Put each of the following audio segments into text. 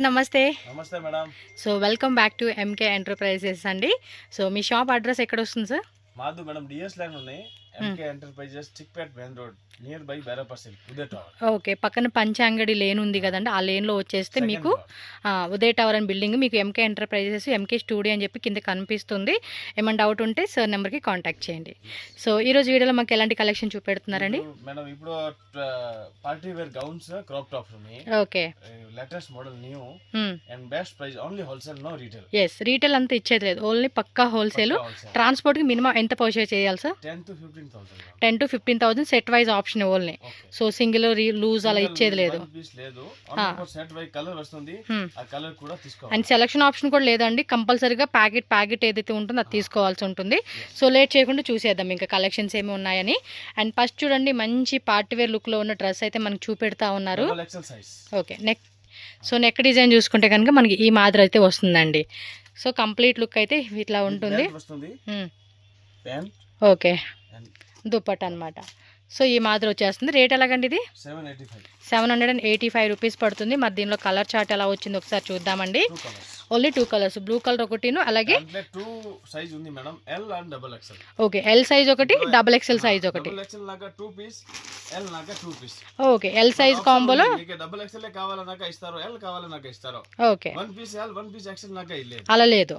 నమస్తే. నమస్తే madam. So welcome back to MK Enterprises అండి. సో మీ షాప్ అడ్రస్ ఎక్కడ వస్తుంది సార్? మాది మేడం డిఎస్ లైన్ ఉన్నాయి. MK Enterprises Chickpet main road near by బేరపర్సిల్ ఉదయ్ టవర్. ఓకే, పక్కన పంచాంగడి లేన్ ఉంది కదండి, ఆ లేన్లో వచ్చేస్తే మీకు ఉదయ్ టవర్ అని బిల్డింగ్ మీకు ఎంకే ఎంటర్ప్రైజెస్ ఎంకే స్టూడియో అని చెప్పి కింద కనిపిస్తుంది. ఏమైనా డౌట్ ఉంటే సార్ నెంబర్కి కాంటాక్ట్ చేయండి. సో ఈరోజు వీడియోలో మాకు ఎలాంటి కలెక్షన్ చూపెడుతున్నారండి? మేడం ఇప్పుడు party wear gowns crop tops ఉన్నాయి. Okay, latest model new and best price only wholesale no retail. Yes, retail అంతా ఇచ్చేది లేదు, ఓన్లీ పక్కా హోల్సేల్. ట్రాన్స్పోర్ట్కి మినిమం ఎంత పర్చేస్ చేయాలి sir? 10 to 15,000 set wise option only. So single loose అలా ఇచ్చేది లేదు. అండ్ సెలక్షన్ ఆప్షన్ కూడా లేదండి, కంపల్సరీగా ప్యాకెట్ ఏదైతే ఉంటుందో అది తీసుకోవాల్సి ఉంటుంది. సో లేట్ చేయకుండా చూసేద్దాం ఇంకా కలెక్షన్స్ ఏమి ఉన్నాయని. అండ్ ఫస్ట్ చూడండి, మంచి పార్టీ వేర్ లుక్ లో ఉన్న డ్రెస్ అయితే మనకు చూపెడతా ఉన్నారు. ఓకే, నెక్ డిజైన్ చూసుకుంటే కనుక మనకి ఈ మాదిరి అయితే వస్తుందండి. సో కంప్లీట్ లుక్ అయితే ఇట్లా ఉంటుంది. ఓకే, దుప్పట్ అనమాట. సో ఈ మాదిరి వచ్చేస్తుంది. రేట్ ఎలాగండి? ఇది 785 రూపీస్ పడుతుంది. మరి దీనిలో కలర్ చార్ట్ ఎలా వచ్చింది ఒకసారి చూద్దామండి. ఓన్లీ 2 కలర్స్, బ్లూ కలర్ ఒకటిను, అలాగే ఓకే ఎల్ సైజ్ ఒకటి, డబుల్ ఎక్స్ఎల్ సైజ్ ఒకటి. ఓకే, ఎల్ సైజ్ కాంబోలో ఓకే అలా లేదు.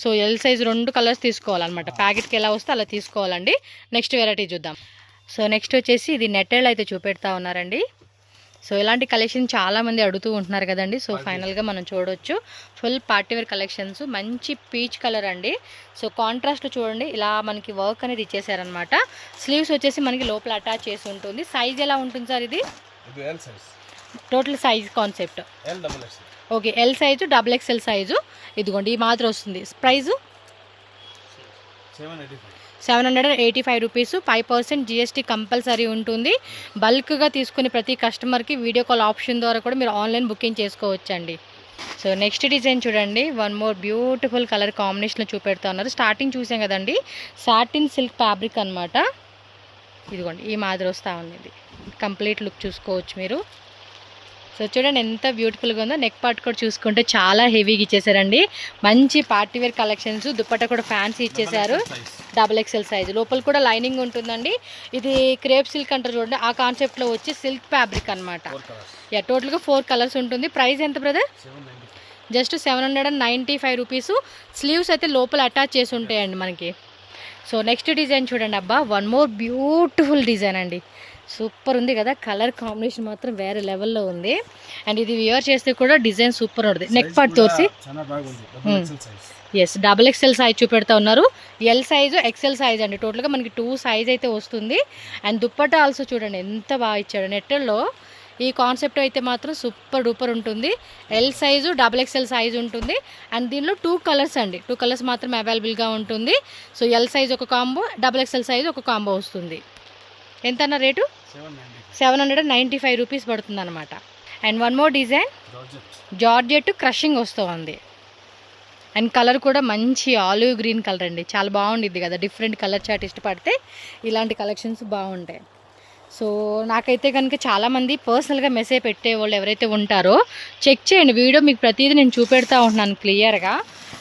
సో ఎల్ సైజ్ 2 కలర్స్ తీసుకోవాలన్నమాట. ప్యాకెట్కి ఎలా వస్తే అలా తీసుకోవాలండి. నెక్స్ట్ వెరైటీ చూద్దాం. సో నెక్స్ట్ వచ్చేసి ఇది నెట్టెల్ అయితే చూపెడతా ఉన్నారండి. సో ఇలాంటి కలెక్షన్ చాలామంది అడుగుతూ ఉంటున్నారు కదండి. సో ఫైనల్గా మనం చూడవచ్చు ఫుల్ పార్టీవేర్ కలెక్షన్స్. మంచి పీచ్ కలర్ అండి. సో కాంట్రాస్ట్ చూడండి, ఇలా మనకి వర్క్ అనేది ఇచ్చేసారనమాట. స్లీవ్స్ వచ్చేసి మనకి లోపల అటాచ్ చేసి ఉంటుంది. సైజ్ ఎలా ఉంటుంది సార్? ఇది total size concept okay, L size, double XL size. ఇదిగోండి ఈ మాత్రం వస్తుంది. Price 785 rupees. 5% జిఎస్టీ కంపల్సరీ ఉంటుంది. బల్క్గా తీసుకుని ప్రతి కస్టమర్కి వీడియో కాల్ ఆప్షన్ ద్వారా కూడా మీరు ఆన్లైన్ బుకింగ్ చేసుకోవచ్చండి. సో నెక్స్ట్ డిజైన్ చూడండి, వన్ మోర్ బ్యూటిఫుల్ కలర్ కాంబినేషన్లో చూపెడతా ఉన్నారు. స్టార్టింగ్ చూసాం కదండి, సాటిన్ సిల్క్ ఫ్యాబ్రిక్ అనమాట. ఇదిగోండి ఈ మాదిరి వస్తూ ఉంది. ఇది కంప్లీట్ లుక్ చూసుకోవచ్చు మీరు. సో చూడండి ఎంత బ్యూటిఫుల్గా ఉందో. నెక్ పార్ట్ కూడా చూసుకుంటే చాలా హెవీగా ఇచ్చేసారండి. మంచి పార్టీవేర్ కలెక్షన్స్. దుప్పట్ట కూడా ఫ్యాన్సీ ఇచ్చేసారు, డబుల్ ఎక్స్ఎల్ సైజు. లోపల కూడా లైనింగ్ ఉంటుందండి. ఇది క్రేప్ సిల్క్ అంటారు చూడండి, ఆ కాన్సెప్ట్లో వచ్చి సిల్క్ ఫ్యాబ్రిక్ అనమాట. టోటల్గా 4 కలర్స్ ఉంటుంది. ప్రైస్ ఎంత బ్రదర్? Just 795 rupees. స్లీవ్స్ అయితే లోపల అటాచ్ చేసి ఉంటాయండి మనకి. సో నెక్స్ట్ డిజైన్ చూడండి, అబ్బా వన్ మోర్ బ్యూటిఫుల్ డిజైన్ అండి. సూపర్ ఉంది కదా, కలర్ కాంబినేషన్ మాత్రం వేరే లెవెల్లో ఉంది. అండ్ ఇది వియర్ చేస్తే కూడా డిజైన్ సూపర్ ఉంటుంది. నెక్ పార్ట్ తోసి ఎస్, డబుల్ ఎక్స్ఎల్ సైజ్ చూపెడతా ఉన్నారు. ఎల్ సైజు, ఎక్స్ఎల్ సైజ్ అండి. టోటల్గా మనకి 2 సైజ్ అయితే వస్తుంది. అండ్ దుప్పట్టా ఆల్సో చూడండి ఎంత బాగా ఇచ్చాడు. నెట్టల్లో ఈ కాన్సెప్ట్ అయితే మాత్రం సూపర్ డూపర్ ఉంటుంది. L size, double XL size ఉంటుంది. అండ్ దీనిలో 2 కలర్స్ అండి, 2 కలర్స్ మాత్రం అవైలబుల్గా ఉంటుంది. సో ఎల్ సైజ్ ఒక కాంబో, డబుల్ ఎక్స్ఎల్ సైజ్ ఒక కాంబో వస్తుంది. ఎంత అన్న రేటు? 795 రూపీస్ పడుతుంది అనమాట. And one more design, georgette crushing వస్తుంది. అండ్ కలర్ కూడా మంచి ఆలివ్ గ్రీన్ కలర్ అండి, చాలా బాగుండిద్ది కదా. డిఫరెంట్ కలర్ చార్ట్ ఇష్టపడితే ఇలాంటి కలెక్షన్స్ బాగుంటాయి. సో నాకైతే కనుక చాలామంది పర్సనల్గా మెసేజ్ పెట్టేవాళ్ళు ఎవరైతే ఉంటారో చెక్ చేయండి. వీడియో మీకు ప్రతిదీ నేను చూపెడతా ఉంటున్నాను క్లియర్గా.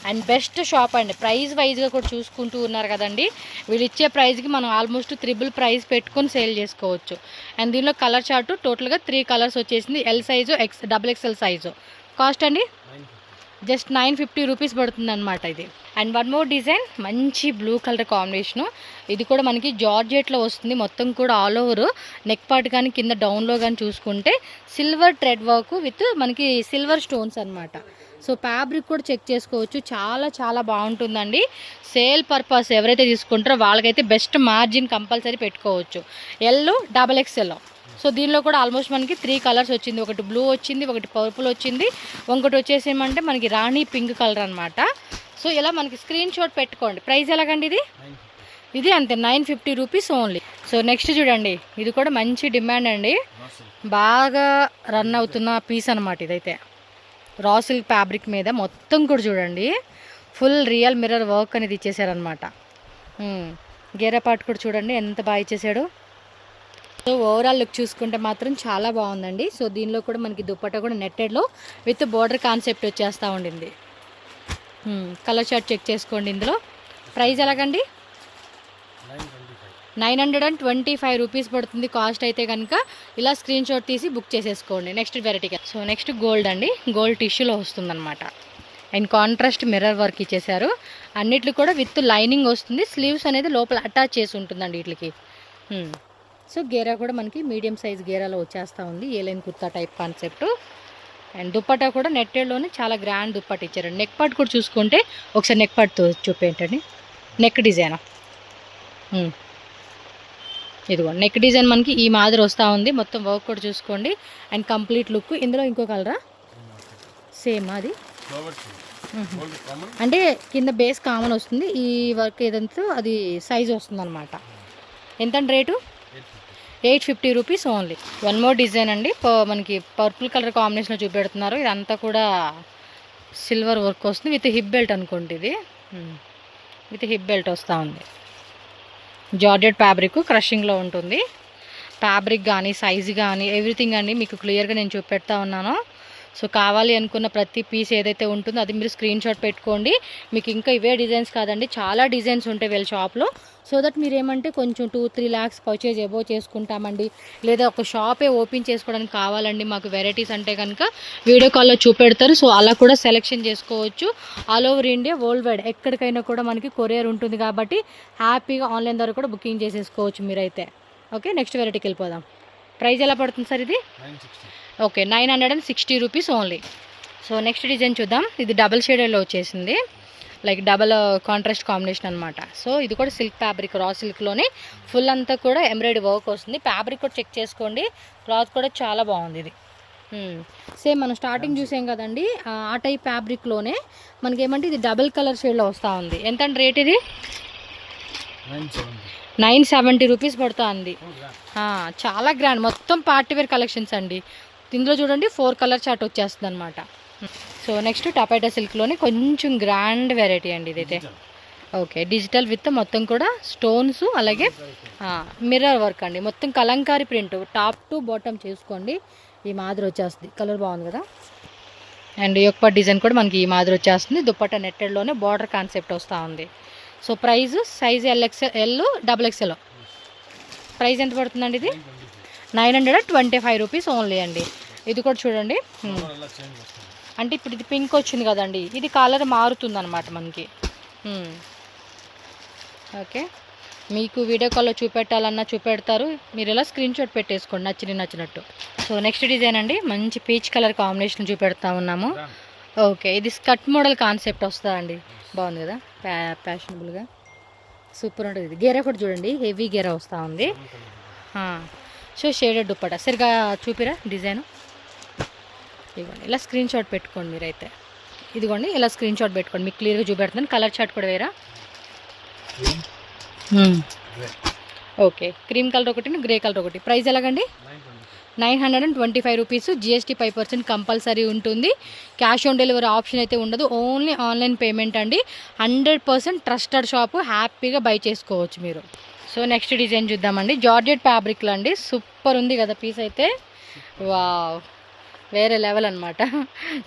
అండ్ బెస్ట్ షాప్ అండి, ప్రైస్ వైజ్గా కూడా చూసుకుంటూ ఉన్నారు కదండి. వీళ్ళు ఇచ్చే ప్రైస్కి మనం ఆల్మోస్ట్ 3 ప్రైస్ పెట్టుకొని సేల్ చేసుకోవచ్చు. అండ్ దీనిలో కలర్ చార్టు టోటల్గా 3 కలర్స్ వచ్చేసింది. L size, double XL size. Cost అండి జస్ట్ 950 రూపీస్ పడుతుంది అనమాట ఇది. అండ్ వన్ మోర్ డిజైన్, మంచి బ్లూ కలర్ కాంబినేషను. ఇది కూడా మనకి జార్జెట్లో వస్తుంది. మొత్తం కూడా ఆల్ ఓవర్ నెక్ పార్ట్ కానీ కింద డౌన్లో కానీ చూసుకుంటే సిల్వర్ థ్రెడ్ వర్క్ విత్ మనకి సిల్వర్ స్టోన్స్ అనమాట. సో ఫ్యాబ్రిక్ కూడా చెక్ చేసుకోవచ్చు, చాలా చాలా బాగుంటుందండి. సేల్ పర్పస్ ఎవరైతే తీసుకుంటారో వాళ్ళకైతే బెస్ట్ మార్జిన్ కంపల్సరీ పెట్టుకోవచ్చు. L, double XL. సో దీనిలో కూడా ఆల్మోస్ట్ మనకి 3 కలర్స్ వచ్చింది. ఒకటి బ్లూ వచ్చింది, ఒకటి పర్పుల్ వచ్చింది, ఇంకోటి వచ్చేసి ఏమంటే మనకి రాణి పింక్ కలర్ అనమాట. సో ఇలా మనకి స్క్రీన్ షాట్ పెట్టుకోండి. ప్రైస్ ఎలాగండి? ఇది అంతే 950 రూపీస్ ఓన్లీ. సో నెక్స్ట్ చూడండి, ఇది కూడా మంచి డిమాండ్ అండి, బాగా రన్ అవుతున్న పీస్ అనమాట. ఇదైతే రా సిల్క్ ఫ్యాబ్రిక్ మీద మొత్తం కూడా చూడండి ఫుల్ రియల్ మిర్రర్ వర్క్ అనేది ఇచ్చేసారనమాట. గేరా పార్ట్ కూడా చూడండి ఎంత బాగా ఇచ్చేసాడు. సో ఓవరాల్ లుక్ చూసుకుంటే మాత్రం చాలా బాగుందండి. సో దీనిలో కూడా మనకి దుప్పట్టా కూడా నెట్టెడ్లో విత్ బోర్డర్ కాన్సెప్ట్ వచ్చేస్తూ ఉండింది. కలర్ చార్ట్ చెక్ చేసుకోండి. ఇందులో ప్రైస్ ఎలాగండి? 925 రూపీస్ పడుతుంది కాస్ట్ అయితే కనుక. ఇలా స్క్రీన్ షాట్ తీసి బుక్ చేసేసుకోండి. నెక్స్ట్ వెరైటీగా సో నెక్స్ట్ గోల్డ్ అండి. గోల్డ్ టిష్యూలో వస్తుందన్నమాట. అండ్ కాంట్రాస్ట్ మిర్రర్ వర్క్ ఇచ్చేసారు. అన్నిట్లు కూడా విత్ లైనింగ్ వస్తుంది. స్లీవ్స్ అనేది లోపల అటాచ్ చేసి ఉంటుందండి వీటికి. సో గేరా కూడా మనకి మీడియం సైజ్ గేరాలో వచ్చేస్తూ ఉంది. A line kurta type concept. And dupatta కూడా నెట్టెడ్లోనే చాలా గ్రాండ్ దుప్పట్ట ఇచ్చారండి. నెక్ పార్ట్ కూడా చూసుకుంటే ఒకసారి నెక్ పార్ట్తో చూపేంటండి. నెక్ డిజైన్ ఇదిగో నెక్ డిజైన్ మనకి ఈ మాదిరి వస్తూ ఉంది. మొత్తం వర్క్ కూడా చూసుకోండి. And complete look. ఇందులో ఇంకో కలరా? సేమ్ అది అంటే కింద బేస్ కామన్ వస్తుంది. ఈ వర్క్ ఏదంతా అది సైజ్ వస్తుంది అనమాట. ఎంత rate? 850 rupees only. One more design అండి. మనకి పర్పుల్ కలర్ కాంబినేషన్లో చూపెడుతున్నారు. ఇదంతా కూడా సిల్వర్ వర్క్ వస్తుంది విత్ హిప్ బెల్ట్ అనుకోండి. ఇది విత్ హిప్ బెల్ట్ వస్తూ ఉంది. జార్జెట్ ఫ్యాబ్రిక్ క్రషింగ్లో ఉంటుంది. ఫ్యాబ్రిక్ కానీ సైజు కానీ ఎవ్రీథింగ్ అండి మీకు క్లియర్గా నేను చూపెడతా ఉన్నాను. సో కావాలి అనుకున్న ప్రతి పీస్ ఏదైతే ఉంటుందో అది మీరు స్క్రీన్ షాట్ పెట్టుకోండి. మీకు ఇంకా ఇవే డిజైన్స్ కాదండి, చాలా డిజైన్స్ ఉంటాయి వీళ్ళ షాప్లో. సో దట్ మీరు ఏమంటే కొంచెం 2-3 lakhs పర్చేజ్ ఎబో చేసుకుంటామండి, లేదా ఒక షాపే ఓపెన్ చేసుకోవడానికి కావాలండి మాకు వెరైటీస్ అంటే కనుక వీడియో కాల్లో చూపెడతారు. సో అలా కూడా సెలెక్షన్ చేసుకోవచ్చు. All over India world wide ఎక్కడికైనా కూడా మనకి కొరియర్ ఉంటుంది కాబట్టి హ్యాపీగా ఆన్లైన్ ద్వారా కూడా బుకింగ్ చేసేసుకోవచ్చు మీరైతే. ఓకే, నెక్స్ట్ వెరైటీకి వెళ్ళిపోదాం. ప్రైస్ ఎలా పడుతుంది సార్ ఇది? Okay, 960 rupees only. So next design చూద్దాం. ఇది డబల్ షేడెడ్లో వచ్చేసింది. లైక్ డబల్ కాంట్రాస్ట్ కాంబినేషన్ అనమాట. సో ఇది కూడా సిల్క్ ఫ్యాబ్రిక్, రా సిల్క్లోనే ఫుల్ అంతా కూడా ఎంబ్రాయిడరీ వర్క్ వస్తుంది. ఫ్యాబ్రిక్ కూడా చెక్ చేసుకోండి. క్లాత్ కూడా చాలా బాగుంది. ఇది సేమ్ మనం స్టార్టింగ్ చూసాం కదండి, ఆ టైప్ ఫ్యాబ్రిక్లోనే మనకేమంటే ఇది డబల్ కలర్ షేడ్లో వస్తూ ఉంది. ఎంత అంటే రేట్ ఇది? 970 రూపీస్ పడుతుంది. చాలా గ్రాండ్, మొత్తం పార్టీ వేర్ కలెక్షన్స్ అండి. ఇందులో చూడండి 4 కలర్ చార్ట్ వచ్చేస్తుంది అనమాట. సో నెక్స్ట్ టపైటా సిల్క్లోనే కొంచెం గ్రాండ్ వెరైటీ అండి ఇదైతే. ఓకే, డిజిటల్ విత్ మొత్తం కూడా స్టోన్స్, అలాగే మిర్రర్ వర్క్ అండి. మొత్తం Kalamkari print top to bottom చేసుకోండి. ఈ మాదిరి వచ్చేస్తుంది. కలర్ బాగుంది కదా. అండ్ యొక్క డిజైన్ కూడా మనకి ఈ మాదిరి వచ్చేస్తుంది. దుప్పట్టా నెట్టెడ్లోనే బార్డర్ కాన్సెప్ట్ వస్తూ ఉంది. So price size L XXL. Price ఎంత పడుతుందండి ఇది? 925 రూపీస్ ఓన్లీ అండి. ఇది కూడా చూడండి. అంటే ఇప్పుడు ఇది పింక్ వచ్చింది కదండి, ఇది కలర్ మారుతుంది అనమాట మనకి. ఓకే, మీకు వీడియో కాల్లో చూపెట్టాలన్నా చూపెడతారు. మీరు ఇలా స్క్రీన్ షాట్ పెట్టేసుకోండి నచ్చినట్టు. సో నెక్స్ట్ డిజైన్ అండి, మంచి పీచ్ కలర్ కాంబినేషన్ చూపెడతా ఉన్నాము. ఓకే, ఇది స్కర్ట్ మోడల్ కాన్సెప్ట్ వస్తుందండి. బాగుంది కదా, ఫ్యాషనబుల్గా సూపర్ ఉంటుంది. ఇది గేరా కూడా చూడండి, హెవీ గేరా వస్తూ ఉంది. సో షేడెడ్ దుప్పట సరిగా చూపిరా డిజైన్. ఇదిగోండి, ఇలా స్క్రీన్ షాట్ పెట్టుకోండి మీరైతే. ఇదిగోండి, ఇలా స్క్రీన్ షాట్ పెట్టుకోండి, మీకు క్లియర్గా చూపెడుతుంది. కలర్ చార్ట్ కూడా వేరా. ఓకే, క్రీమ్ కలర్ ఒకటి, గ్రే కలర్ ఒకటి. ప్రైస్ ఎలాగండి? 925 రూపీస్. GST 5% కంపల్సరీ ఉంటుంది. క్యాష్ ఆన్ డెలివరీ ఆప్షన్ అయితే ఉండదు, ఓన్లీ ఆన్లైన్ పేమెంట్ అండి. 100% ట్రస్టెడ్ షాపు, హ్యాపీగా బై చేసుకోవచ్చు మీరు. సో నెక్స్ట్ డిజైన్ చూద్దామండి. జార్జెట్ ఫ్యాబ్రిక్లో అండి, సూపర్ ఉంది కదా పీస్ అయితే. వావ్, వేరే లెవెల్ అనమాట.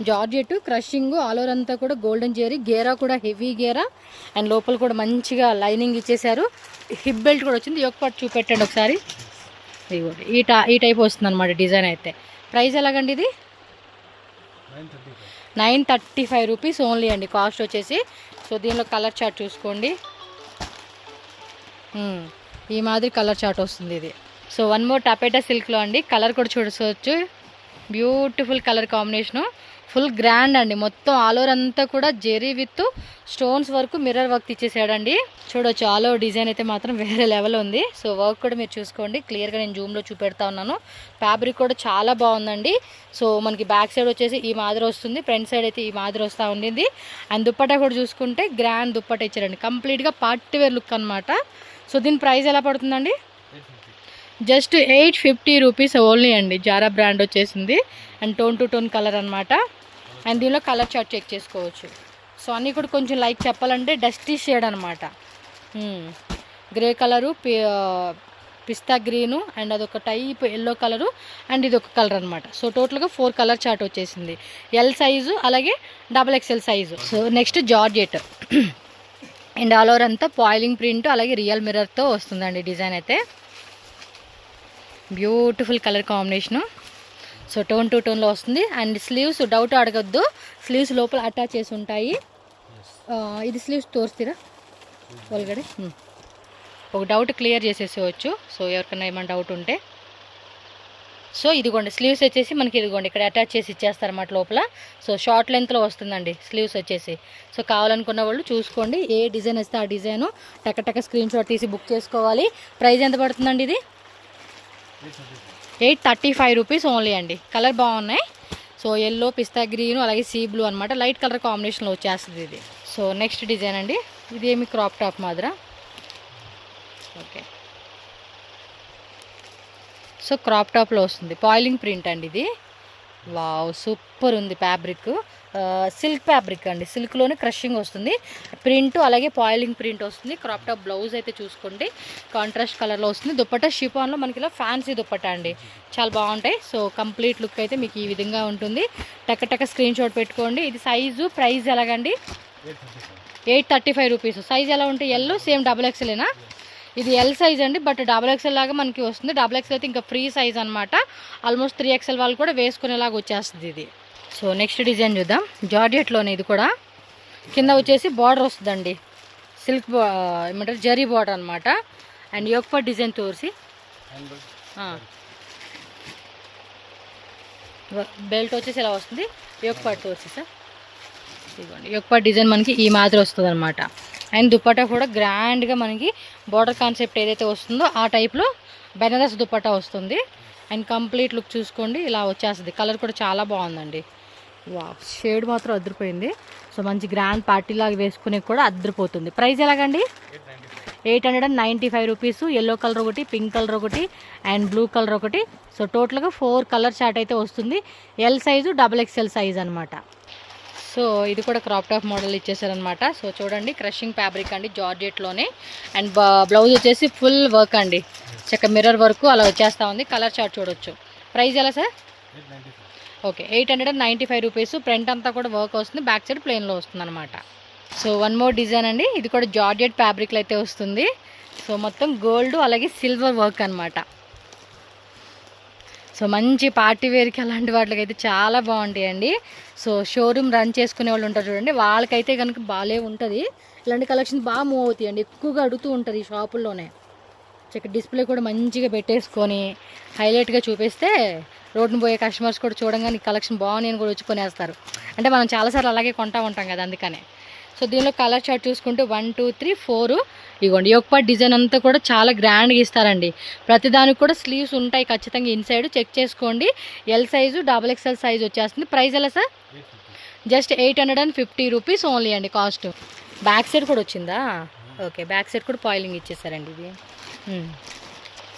జార్జెట్ క్రషింగ్ ఆల్ ఓవర్ అంతా కూడా గోల్డెన్ జెరీ, గేరా కూడా హెవీ గేరా. అండ్ లోపల కూడా మంచిగా లైనింగ్ ఇచ్చేసారు. హిప్ బెల్ట్ కూడా వచ్చింది. ఒక పాటు చూపెట్టండి ఒకసారి. ఈ టైప్ వస్తుంది అనమాట డిజైన్ అయితే. ప్రైస్ ఎలాగండి ఇది? 935 రూపీస్ ఓన్లీ అండి కాస్ట్ వచ్చేసి. సో దీనిలో కలర్ చార్ట్ చూసుకోండి. ఈ మాదిరి కలర్ చార్ట్ వస్తుంది ఇది. సో వన్ మోర్ టపేటా సిల్క్లో అండి. కలర్ కూడా చూడవచ్చు, beautiful colour combination, full grand అండి. మొత్తం ఆల్ ఓవర్ అంతా కూడా జెరీ విత్ స్టోన్స్ వరకు మిర్రర్ వర్క్ ఇచ్చేసాడండి. చూడొచ్చు, ఆల్ ఓవర్ డిజైన్ అయితే మాత్రం వేరే లెవెల్ ఉంది. సో వర్క్ కూడా మీరు చూసుకోండి, క్లియర్గా నేను జూమ్లో చూపెడతా ఉన్నాను. ఫ్యాబ్రిక్ కూడా చాలా బాగుందండి. సో మనకి బ్యాక్ సైడ్ వచ్చేసి ఈ మాదిరి వస్తుంది, ఫ్రంట్ సైడ్ అయితే ఈ మాదిరి వస్తూ ఉండింది. అండ్ దుప్పట్టా కూడా చూసుకుంటే గ్రాండ్ దుప్పట్టా ఇచ్చారండి, కంప్లీట్గా పార్టీ వేర్ లుక్ అనమాట. సో దీని ప్రైస్ ఎలా పడుతుందండి? జస్ట్ 850 రూపీస్ ఓన్లీ అండి. జారా బ్రాండ్ వచ్చేసింది. And tone to tone colour అనమాట. అండ్ దీనిలో కలర్ చార్ట్ చెక్ చేసుకోవచ్చు. సో అన్నీ కూడా కొంచెం లైక్ చెప్పాలంటే డస్టీ షేడ్ అనమాట. Grey colour, pista green and అదొక టైప్ ఎల్లో కలరు అండ్ ఇది ఒక కలర్ అనమాట. సో టోటల్గా 4 కలర్ చార్ట్ వచ్చేసింది. ఎల్ సైజు అలాగే XXL size. So next georgette and all over అంతా పాయిలింగ్ ప్రింట్ అలాగే రియల్ మిర్రర్తో వస్తుందండి డిజైన్ అయితే. Beautiful colour combination. So tone to టోన్లో వస్తుంది. అండ్ స్లీవ్స్ డౌట్ అడగద్దు, స్లీవ్స్ లోపల అటాచ్ చేసి ఉంటాయి. ఇది స్లీవ్స్ తోరుస్తారా ఒలగడే, ఒక డౌట్ క్లియర్ చేసేసేవచ్చు. సో ఎవరికైనా ఏమైనా డౌట్ ఉంటే. సో ఇదిగోండి స్లీవ్స్ వచ్చేసి మనకి ఇదిగోండి ఇక్కడ అటాచ్ చేసి ఇచ్చేస్తారన్నమాట లోపల. సో షార్ట్ లెంత్లో వస్తుందండి స్లీవ్స్ వచ్చేసి. సో కావాలనుకున్న వాళ్ళు చూసుకోండి, ఏ డిజైన్ వస్తే ఆ డిజైను టక స్క్రీన్ షాట్ తీసి బుక్ చేసుకోవాలి. ప్రైస్ ఎంత పడుతుందండి ఇది? 835 రూపీస్ ఓన్లీ అండి. కలర్ బాగున్నాయి. సో ఎల్లో, పిస్తా గ్రీను అలాగే సీ బ్లూ అనమాట, లైట్ కలర్ కాంబినేషన్లో వచ్చేస్తుంది ఇది. సో నెక్స్ట్ డిజైన్ అండి, ఇది ఏమి క్రాప్ టాప్ మాదిరా. ఓకే, సో క్రాప్ టాప్లో వస్తుంది, పాయిలింగ్ ప్రింట్ అండి ఇది. వావ్ సూపర్ ఉంది ఫ్యాబ్రిక్, సిల్క్ ఫ్యాబ్రిక్ అండి, సిల్క్లోనే క్రషింగ్ వస్తుంది, ప్రింట్ అలాగే పాయిలింగ్ ప్రింట్ వస్తుంది. క్రాప్ టాప్ బ్లౌజ్ అయితే చూసుకోండి కాంట్రాస్ట్ కలర్లో వస్తుంది. దుప్పట్టా షిఫాన్లో మనకి ఇలా ఫ్యాన్సీ దుప్పట్టా అండి, చాలా బాగుంటాయి. సో కంప్లీట్ లుక్ అయితే మీకు ఈ విధంగా ఉంటుంది. టక స్క్రీన్ షాట్ పెట్టుకోండి. ఇది సైజు ప్రైస్ ఎలాగండి? 835 రూపీస్. సైజ్ ఎలా ఉంటాయి? ఎల్ సేమ్ XXLేనా? ఇది ఎల్ సైజ్ అండి, బట్ XXL లాగా మనకి వస్తుంది. XXL అయితే ఇంకా ఫ్రీ సైజ్ అనమాట, ఆల్మోస్ట్ 3XL వాళ్ళు కూడా వేసుకునేలాగా వచ్చేస్తుంది ఇది. సో నెక్స్ట్ డిజైన్ చూద్దాం. జార్జెట్లోనే ఇది కూడా కింద వచ్చేసి బార్డర్ వస్తుందండి, సిల్క్ ఏమంటారు జరీ బార్డర్ అనమాట. అండ్ యోక్ డిజైన్ తోసి బెల్ట్ వచ్చేసి ఇలా వస్తుంది. యోక్ పార్ట్ తోసి సార్ ఇదిగోండి, యోక్ పార్ట్ డిజైన్ మనకి ఈ మాదిరి వస్తుంది అనమాట. అండ్ దుపట్టా కూడా గ్రాండ్గా మనకి బార్డర్ కాన్సెప్ట్ ఏదైతే వస్తుందో ఆ టైప్లో బెనారస్ దుపట్టా వస్తుంది. అండ్ కంప్లీట్ లుక్ చూసుకోండి ఇలా వచ్చేస్తుంది. కలర్ కూడా చాలా బాగుందండి. వా షేడ్ మాత్రం అదిరిపోయింది. సో మంచి గ్రాండ్ పార్టీ లాగా వేసుకునే కూడా అదిరిపోతుంది. ప్రైస్ ఎలాగండి? 895 రూపీస్. ఎల్లో కలర్ ఒకటి, పింక్ కలర్ ఒకటి అండ్ బ్లూ కలర్ ఒకటి. సో టోటల్గా 4 కలర్ చార్ట్ అయితే వస్తుంది. ఎల్ సైజు XXL సైజ్ అనమాట. సో ఇది కూడా క్రాప్ టాప్ మోడల్ ఇచ్చేసారనమాట. సో చూడండి క్రషింగ్ ఫ్యాబ్రిక్ అండి జార్జెట్లోనే. అండ్ బ్లౌజ్ వచ్చేసి ఫుల్ వర్క్ అండి, చక్క మిర్రర్ వర్క్ అలా వచ్చేస్తూ ఉంది. కలర్ చార్ట్ చూడొచ్చు. ప్రైస్ ఎలా సార్? Okay 895 rupees. ఫ్రంట్ అంతా కూడా వర్క్ వస్తుంది, బ్యాక్ సైడ్ ప్లెయిన్లో వస్తుంది అనమాట. సో వన్ మోర్ డిజైన్ అండి, ఇది కూడా జార్జెట్ ఫ్యాబ్రిక్లో అయితే వస్తుంది. సో మొత్తం గోల్డ్ అలాగే సిల్వర్ వర్క్ అనమాట. సో మంచి పార్టీ వేర్కి అలాంటి వాటికి అయితే చాలా బాగుంటాయండి. సో షోరూమ్ రన్ చేసుకునే వాళ్ళు ఉంటారు చూడండి, వాళ్ళకైతే కనుక బాగాలే ఉంటుంది. ఇలాంటి కలెక్షన్స్ బాగా మూవ్ అవుతాయండి, ఎక్కువగా అడుగుతూ ఉంటుంది ఈ షాపుల్లోనే. చక్క డిస్ప్లే కూడా మంచిగా పెట్టేసుకొని హైలైట్గా చూపిస్తే రోడ్డును పోయే కస్టమర్స్ కూడా చూడంగానే కలెక్షన్ బాగుంది అని కూడా వచ్చి కొనేస్తారు. అంటే మనం చాలాసార్లు అలాగే కొంటూ ఉంటాం కదా, అందుకనే. సో దీనిలో కలర్ చార్ట్ చూసుకుంటే 1 2 3 4 ఇవ్వండి. యోక్ పార్ట్ డిజైన్ అంతా కూడా చాలా గ్రాండ్గా ఇస్తారండి. ప్రతిదానికి కూడా స్లీవ్స్ ఉంటాయి ఖచ్చితంగా. ఇన్సైడ్ చెక్ చేసుకోండి. ఎల్ సైజు XXL సైజు వచ్చేస్తుంది. ప్రైస్ ఎలా సార్? జస్ట్ 850 రూపీస్ ఓన్లీ అండి కాస్ట్. బ్యాక్ సైడ్ కూడా వచ్చిందా? ఓకే, బ్యాక్ సైడ్ కూడా పాయిలింగ్ ఇచ్చేసారండి ఇది.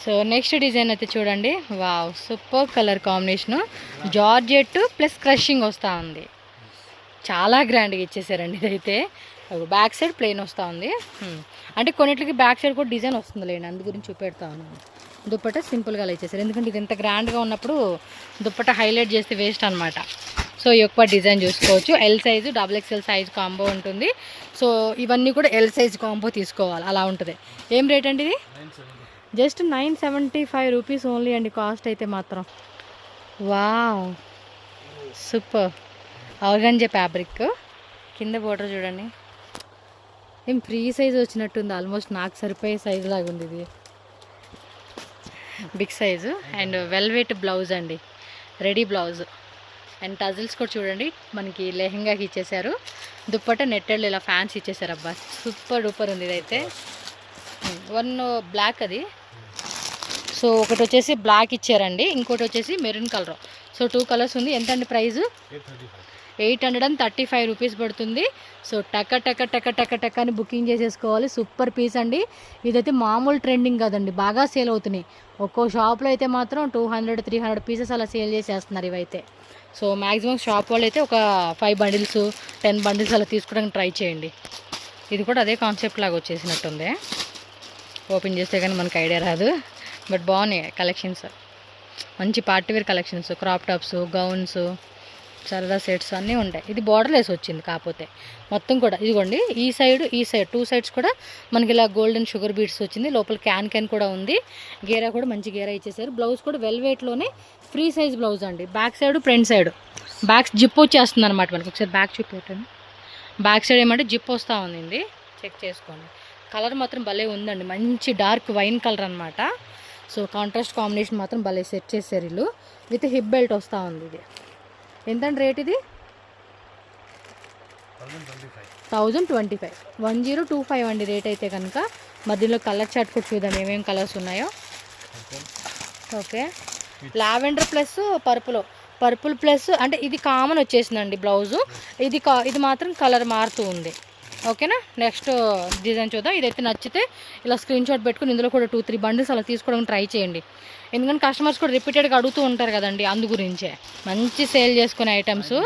సో నెక్స్ట్ డిజైన్ అయితే చూడండి. Wow super colour combination, georgette plus crushing వస్తూ ఉంది. చాలా గ్రాండ్గా ఇచ్చేసారండి ఇదైతే. బ్యాక్ సైడ్ ప్లెయిన్ వస్తూ ఉంది. అంటే కొన్నిటికి బ్యాక్ సైడ్ కూడా డిజైన్ వస్తుంది లేండి, అందు గురించి చూపెడతా ఉన్నాను. దుప్పట్టా సింపుల్గా అలా ఇచ్చేసారు, ఎందుకంటే ఇది ఇంత గ్రాండ్గా ఉన్నప్పుడు దుప్పట్టా హైలైట్ చేస్తే వేస్ట్ అనమాట. సో ఈ యొక్క డిజైన్ చూసుకోవచ్చు. L size XXL size combo ఉంటుంది. సో ఇవన్నీ కూడా ఎల్ సైజ్ కాంబో తీసుకోవాలి, అలా ఉంటుంది. ఏం రేట్ అండి ఇది? జస్ట్ 975 రూపీస్ ఓన్లీ అండి కాస్ట్ అయితే మాత్రం. వావ్ సూపర్ ఆర్గాంజా ఫ్యాబ్రిక్, కింద బోర్డర్ చూడండి. ఏం ఫ్రీ సైజ్ వచ్చినట్టుంది, ఆల్మోస్ట్ నాకు సరిపోయే సైజ్ లాగా ఉంది ఇది, big size. And velvet blouse అండి, రెడీ బ్లౌజ్. అండ్ టజిల్స్ కూడా చూడండి మనకి లెహంగాకి ఇచ్చేసారు. దుప్పట నెట్టెళ్ళు ఇలా ఫ్యాన్స్ ఇచ్చేసారు. అబ్బా సూపర్ డూపర్ ఉంది ఇదైతే. వన్ బ్లాక్ అది. సో ఒకటి వచ్చేసి బ్లాక్ ఇచ్చారండి, ఇంకోటి వచ్చేసి మెరూన్ కలర్. సో 2 కలర్స్ ఉంది. ఎంత అండి ప్రైజు? 835 రూపీస్ పడుతుంది. సో టక అని బుకింగ్ చేసేసుకోవాలి. సూపర్ పీస్ అండి. ఇదైతే మామూలు ట్రెండింగ్ కాదండి, బాగా సేల్ అవుతున్నాయి. ఒక్కో షాప్లో అయితే మాత్రం 200-300 పీసెస్ అలా సేల్ చేసేస్తున్నారు ఇవైతే. సో మ్యాక్సిమం షాప్ వాళ్ళు అయితే ఒక 5 బండిల్స్ 10 బండిల్స్ అలా తీసుకోవడానికి ట్రై చేయండి. ఇది కూడా అదే కాన్సెప్ట్ లాగా వచ్చేసినట్టుంది, ఓపెన్ చేస్తే కానీ మనకు ఐడియా రాదు. బట్ బాగున్నాయి కలెక్షన్స్, మంచి party wear collections, crop tops, gowns, సరదా సెట్స్ అన్నీ ఉంటాయి. ఇది బార్డర్లెస్ వచ్చింది కాకపోతే మొత్తం కూడా. ఇదిగోండి ఈ సైడ్ 2 సైడ్స్ కూడా మనకి ఇలా గోల్డెన్ షుగర్ బీడ్స్ వచ్చింది. లోపల క్యాన్ కూడా ఉంది. గేరా కూడా మంచి గేరా ఇచ్చేసారు. బ్లౌజ్ కూడా వెల్వెట్లోనే ఫ్రీ సైజ్ బ్లౌజ్ అండి. Back side front side back zip వచ్చేస్తుంది అనమాట మనకి. ఒకసారి బ్యాక్ చూపెట్టండి. బ్యాక్ సైడ్ ఏమంటే జిప్ వస్తూ ఉంది, చెక్ చేసుకోండి. కలర్ మాత్రం భలే ఉందండి, మంచి డార్క్ వైన్ కలర్ అనమాట. సో కాంట్రాస్ట్ కాంబినేషన్ మాత్రం భలే సెట్ చేశారు వీళ్ళు. విత్ హిప్ బెల్ట్ వస్తూ ఉంది. ఇది ఎంతండి రేట్? ఇది 1025, 1025 అండి రేట్ అయితే కనుక. మధ్యలో కలర్ చార్ట్ కూడా చూద్దాం ఏమేమి కలర్స్ ఉన్నాయో. Okay, lavender plus purple plus అంటే ఇది కామన్ వచ్చేసిందండి బ్లౌజు. ఇది మాత్రం కలర్ మారుతూ ఉంది. ఓకేనా, నెక్స్ట్ డిజైన్ చూద్దాం. ఇదైతే నచ్చితే ఇలా స్క్రీన్ షాట్ పెట్టుకుని ఇందులో కూడా 2-3 బండిల్స్ అలా తీసుకోవడానికి ట్రై చేయండి. ఎందుకంటే కస్టమర్స్ కూడా రిపీటెడ్గా అడుగుతూ ఉంటారు కదండి, అందు గురించే. మంచి సేల్ చేసుకునే ఐటమ్స్.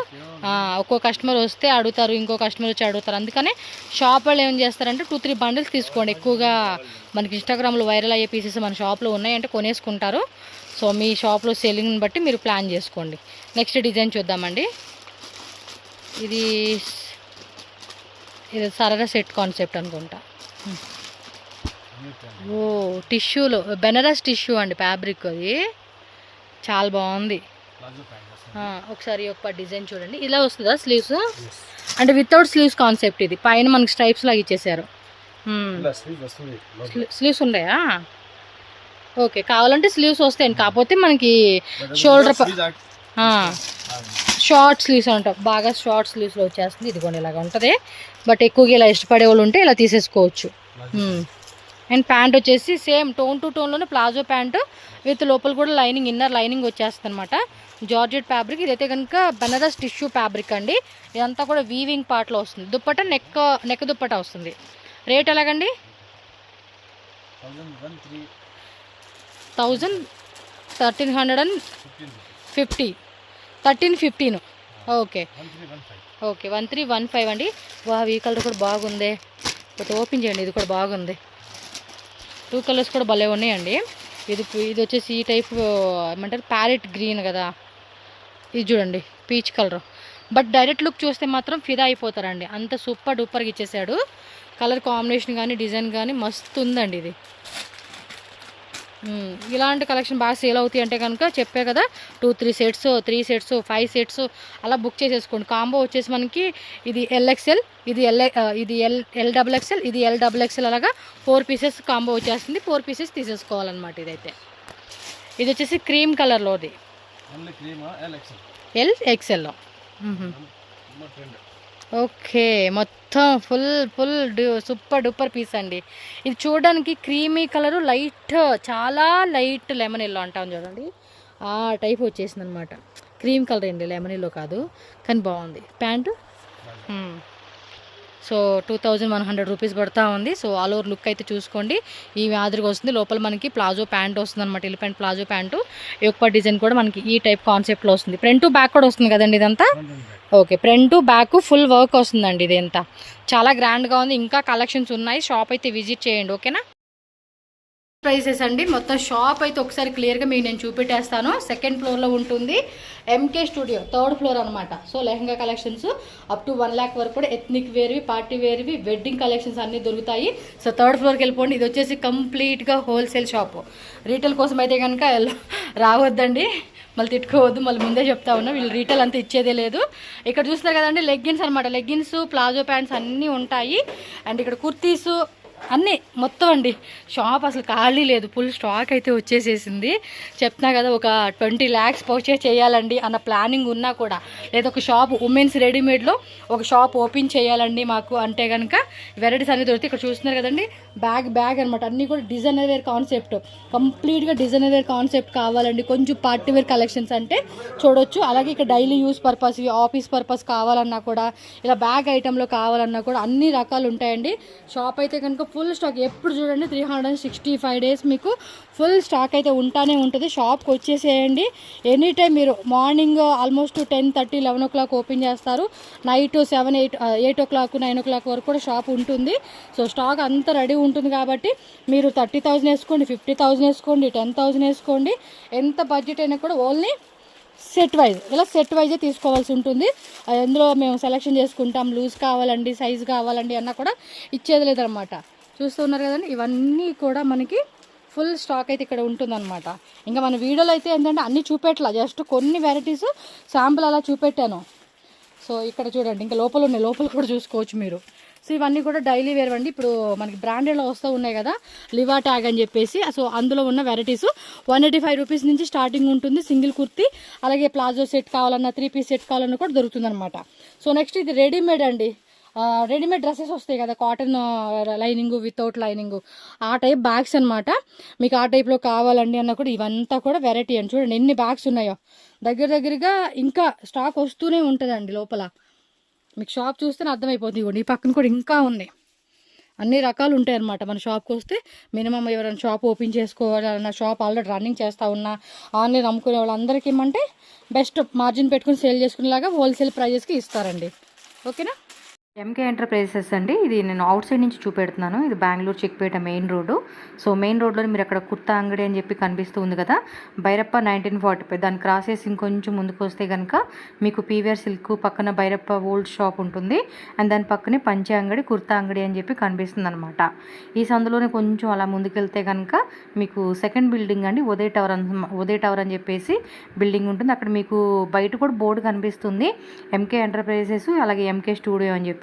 ఒక్కో కస్టమర్ వస్తే అడుగుతారు, ఇంకో కస్టమర్ వచ్చి అడుగుతారు. అందుకనే షాప్ వాళ్ళు ఏం చేస్తారంటే 2-3 బండిల్స్ తీసుకోండి. ఎక్కువగా మనకి ఇన్స్టాగ్రామ్లో వైరల్ అయ్యే పీసెస్ మన షాప్లో ఉన్నాయంటే కొనేసుకుంటారు. సో మీ షాప్లో సెల్లింగ్ని బట్టి మీరు ప్లాన్ చేసుకోండి. నెక్స్ట్ డిజైన్ చూద్దామండి. ఇది సరదా సెట్ కాన్సెప్ట్ అనుకుంటా. ఓ టిష్యూలో బెనారస్ టిష్యూ అండి, ఫ్యాబ్రిక్ అది చాలా బాగుంది. ఒకసారి ఒక డిజైన్ చూడండి. ఇలా వస్తుందా స్లీవ్స్? అంటే వితౌట్ స్లీవ్స్ కాన్సెప్ట్ ఇది. పైన మనకి స్ట్రైప్స్ లాగా ఇచ్చేసారు. స్లీవ్స్ ఉన్నాయా? ఓకే, కావాలంటే స్లీవ్స్ వస్తాయండి. కాకపోతే మనకి షోల్డర్ షార్ట్ స్లీవ్స్ అంటాం, బాగా షార్ట్ స్లీవ్స్లో వచ్చేస్తుంది. ఇదిగోండి ఇలాగ ఉంటుంది. బట్ ఎక్కువగా ఇలా ఇష్టపడే వాళ్ళు ఉంటే ఇలా తీసేసుకోవచ్చు. అండ్ ప్యాంట్ వచ్చేసి సేమ్ టోన్ టు టోన్లోనే ప్లాజో ప్యాంటు విత్ లోపల కూడా లైనింగ్, ఇన్నర్ లైనింగ్ వచ్చేస్తుంది అనమాట. Georgette fabric. ఇదైతే కనుక బెనారస్ టిష్యూ ఫ్యాబ్రిక్ అండి. ఇదంతా కూడా వీవింగ్ పార్ట్లో వస్తుంది. దుప్పట నెక్ దుప్పట వస్తుంది. రేట్ ఎలాగండి? 1315. ఓకే 1315 అండి. ఈ కలర్ కూడా బాగుంది. కొద్దిగా ఓపెన్ చేయండి. ఇది కూడా బాగుంది. 2 కలర్స్ కూడా భలే ఉన్నాయండి. ఇది వచ్చేసి ఈ టైప్ ఏమంటారు, ప్యారెట్ గ్రీన్ కదా. ఇది చూడండి peach colour. But direct look చూస్తే మాత్రం ఫిదా అయిపోతారండి, అంత సూపర్ డూపర్గా ఇచ్చేసాడు. కలర్ కాంబినేషన్ కానీ డిజైన్ కానీ మస్తు ఉందండి ఇది. ఇలాంటి కలెక్షన్ బాగా సేల్ అవుతాయి అంటే కనుక చెప్పే కదా, 2-3 సెట్స్, 3 సెట్స్, 5 సెట్స్ అలా బుక్ చేసేసుకోండి. కాంబో వచ్చేసి మనకి ఇది LXL, ఇది LXXL, ఇది LXXL అలాగా 4 పీసెస్ కాంబో వచ్చేస్తుంది. 4 పీసెస్ తీసేసుకోవాలన్నమాట. ఇది వచ్చేసి క్రీమ్ కలర్లోది, LXL. ఓకే, మొత్తం ఫుల్ సూపర్ డూపర్ పీస్ అండి. ఇది చూడడానికి క్రీమీ కలరు, లైట్, చాలా లైట్ లెమన్ ఎల్లో అంటాం చూడండి, ఆ టైప్ వచ్చేసింది అనమాట. క్రీమ్ కలర్ అండి, లెమన్ ఎల్లో కాదు, కానీ బాగుంది. ప్యాంటు సో 2100 రూపీస్ పడుతూ ఉంది. సో ఆల్ ఓవర్ లుక్ అయితే చూసుకోండి, ఈ మాదిరిగా వస్తుంది. లోపల మనకి ప్లాజో ప్యాంట్ వస్తుంది అనమాట, ఎలిఫెంట్ ప్లాజో ప్యాంటు. యొక్క డిజైన్ కూడా మనకి ఈ టైప్ కాన్సెప్ట్లో వస్తుంది. ఫ్రంట్ బ్యాక్ కూడా వస్తుంది కదండి ఇదంతా. Okay, front back full work వస్తుందండి. ఇదంతా చాలా గ్రాండ్గా ఉంది. ఇంకా కలెక్షన్స్ ఉన్నాయి, షాప్ అయితే విజిట్ చేయండి. ఓకేనా. ప్రైసెస్ అండి, మొత్తం షాప్ అయితే ఒకసారి క్లియర్గా మీకు నేను చూపెట్టేస్తాను. 2nd ఫ్లోర్లో ఉంటుంది. MK స్టూడియో 3rd ఫ్లోర్ అనమాట. So lehenga collections up to 1 lakh వరకు కూడా ఎథ్నిక్ వేర్వి, పార్టీ వేర్వి, వెడ్డింగ్ కలెక్షన్స్ అన్నీ దొరుకుతాయి. సో 3rd ఫ్లోర్కి వెళ్ళిపోండి. ఇది వచ్చేసి కంప్లీట్గా హోల్సేల్ షాపు. రీటైల్ కోసం అయితే కనుక రావద్దండి, మళ్ళీ తిట్టుకోవద్దు, మళ్ళీ ముందే చెప్తా ఉన్నా, వీళ్ళు రీటైల్ అంతా ఇచ్చేదే లేదు. ఇక్కడ చూస్తారు కదండి లెగ్గిన్స్ అనమాట, లెగ్గిన్స్, ప్లాజో ప్యాంట్స్ అన్నీ ఉంటాయి. అండ్ ఇక్కడ కుర్తీసు అన్నీ మొత్తం అండి. షాప్ అసలు ఖాళీ లేదు, ఫుల్ స్టాక్ అయితే వచ్చేసేసింది. చెప్తున్నా కదా, ఒక 20 lakhs పర్చేస్ చేయాలండి అన్న ప్లానింగ్ ఉన్నా కూడా, లేదా ఒక షాప్ ఉమెన్స్ రెడీమేడ్లో ఒక షాప్ ఓపెన్ చేయాలండి మాకు అంటే కనుక వెరైటీస్ అన్నీ దొరుకుతాయి. ఇక్కడ చూస్తున్నారు కదండి, బ్యాగ్ అనమాట, అన్నీ కూడా డిజైనర్ వేర్ కాన్సెప్ట్, కంప్లీట్గా డిజైనర్ వేర్ కాన్సెప్ట్ కావాలండి. కొంచెం పార్టీ వేర్ కలెక్షన్స్ అంటే చూడొచ్చు. అలాగే ఇక్కడ daily use purpose, office purpose కావాలన్నా కూడా, ఇలా బ్యాగ్ ఐటెంలో కావాలన్నా కూడా అన్ని రకాలు ఉంటాయండి. షాప్ అయితే కనుక ఫుల్ స్టాక్ ఎప్పుడు చూడండి 365 డేస్ మీకు ఫుల్ స్టాక్ అయితే ఉంటానే ఉంటుంది. షాప్కి వచ్చేసేయండి. ఎనీ టైం మీరు మార్నింగ్ ఆల్మోస్ట్ 10:30, 11 o'clock ఓపెన్ చేస్తారు. నైట్ 7, 8 o'clock, 9 o'clock వరకు కూడా షాప్ ఉంటుంది. సో స్టాక్ అంతా రెడీ ఉంటుంది కాబట్టి మీరు 30,000 వేసుకోండి, 50,000 వేసుకోండి, 10,000 వేసుకోండి. ఎంత బడ్జెట్ అయినా కూడా ఓన్లీ సెట్ వైజ్, ఇలా సెట్ వైజే తీసుకోవాల్సి ఉంటుంది. అందులో మేము సెలెక్షన్ చేసుకుంటాం. లూజ్ కావాలండి, సైజ్ కావాలండి అన్నా కూడా ఇచ్చేది లేదనమాట. చూస్తున్నారు కదండి, ఇవన్నీ కూడా మనకి ఫుల్ స్టాక్ అయితే ఇక్కడ ఉంటుందన్నమాట. ఇంకా మన వీడియోలో అయితే ఏంటంటే అన్నీ చూపెట్టలా, జస్ట్ కొన్ని వెరైటీస్ శాంపుల్ అలా చూపెట్టాను. సో ఇక్కడ చూడండి, ఇంకా లోపల ఉన్నాయి, లోపల కూడా చూసుకోవచ్చు మీరు. సో ఇవన్నీ కూడా డైలీ వేర్ అండి. ఇప్పుడు మనకి బ్రాండెడ్లో వస్తూ ఉన్నాయి కదా, లివా ట్యాగ్ అని చెప్పేసి. సో అందులో ఉన్న వెరైటీస్ 185 రూపీస్ నుంచి స్టార్టింగ్ ఉంటుంది. సింగిల్ కుర్తీ, అలాగే ప్లాజో సెట్ కావాలన్నా, 3 piece సెట్ కావాలన్నా కూడా దొరుకుతుంది అనమాట. సో నెక్స్ట్ ఇది రెడీమేడ్ అండి. రెడీమేడ్ డ్రెస్సెస్ వస్తాయి కదా, కాటన్ లైనింగ్ వితౌట్ లైనింగ్, ఆ టైప్ బ్యాగ్స్ అనమాట. మీకు ఆ టైప్లో కావాలండి అన్న కూడా ఇవంతా కూడా వెరైటీ అండి. చూడండి ఎన్ని బ్యాగ్స్ ఉన్నాయో. దగ్గరగా ఇంకా స్టాక్ వస్తూనే ఉంటుందండి లోపల. మీకు షాప్ చూస్తేనే అర్థమైపోతుంది. ఈ పక్కన కూడా ఇంకా ఉన్నాయి, అన్ని రకాలు ఉంటాయి అన్నమాట. మన షాప్కి వస్తే మినిమం ఎవరైనా షాప్ ఓపెన్ చేసుకోవాలన్నా, షాప్ ఆల్రెడీ రన్నింగ్ చేస్తూ ఉన్నా, ఆన్లైన్ అమ్ముకునే వాళ్ళందరికీ ఏమంటే బెస్ట్ మార్జిన్ పెట్టుకుని సేల్ చేసుకునేలాగా హోల్సేల్ ప్రైజెస్కి ఇస్తారండి. ఓకేనా. ఎంకే ఎంటర్ప్రైజెస్ అండి. ఇది నేను అవుట్ సైడ్ నుంచి చూపెడుతున్నాను. ఇది Bengaluru Chickpet main road. So main రోడ్లో మీరు అక్కడ కుర్తా అంగడి అని చెప్పి కనిపిస్తూ ఉంది కదా, భైరప్ప 1945, దాన్ని క్రాస్ చేసి ఇంకొంచెం ముందుకు వస్తే కనుక మీకు పీవీఆర్ సిల్క్ పక్కన భైరప్ప ఓల్డ్ షాప్ ఉంటుంది. అండ్ దాని పక్కనే పంచే అంగడి, కుర్తా అంగడి అని చెప్పి కనిపిస్తుంది అనమాట. ఈ సందులోనే కొంచెం అలా ముందుకెళ్తే కనుక మీకు సెకండ్ బిల్డింగ్ అండి, ఉదయ్ టవర్ అని చెప్పేసి బిల్డింగ్ ఉంటుంది. అక్కడ మీకు బయట కూడా బోర్డు కనిపిస్తుంది, ఎంకే ఎంటర్ప్రైజెస్, అలాగే ఎంకే స్టూడియో అని చెప్పి.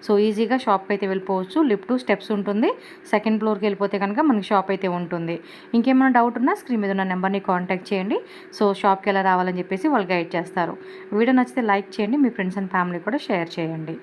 సో ఈజీగా షాప్కి అయితే వెళ్ళిపోవచ్చు. లిఫ్ట్ స్టెప్స్ ఉంటుంది. సెకండ్ ఫ్లోర్కి వెళ్ళిపోతే కనుక మనకి షాప్ అయితే ఉంటుంది. ఇంకేమైనా డౌట్ ఉన్నా స్క్రీన్ మీద ఉన్న నెంబర్ని కాంటాక్ట్ చేయండి. సో షాప్కి ఎలా రావాలని చెప్పేసి వాళ్ళు గైడ్ చేస్తారు. వీడియో నచ్చితే లైక్ చేయండి, మీ ఫ్రెండ్స్ అండ్ ఫ్యామిలీ కూడా షేర్ చేయండి.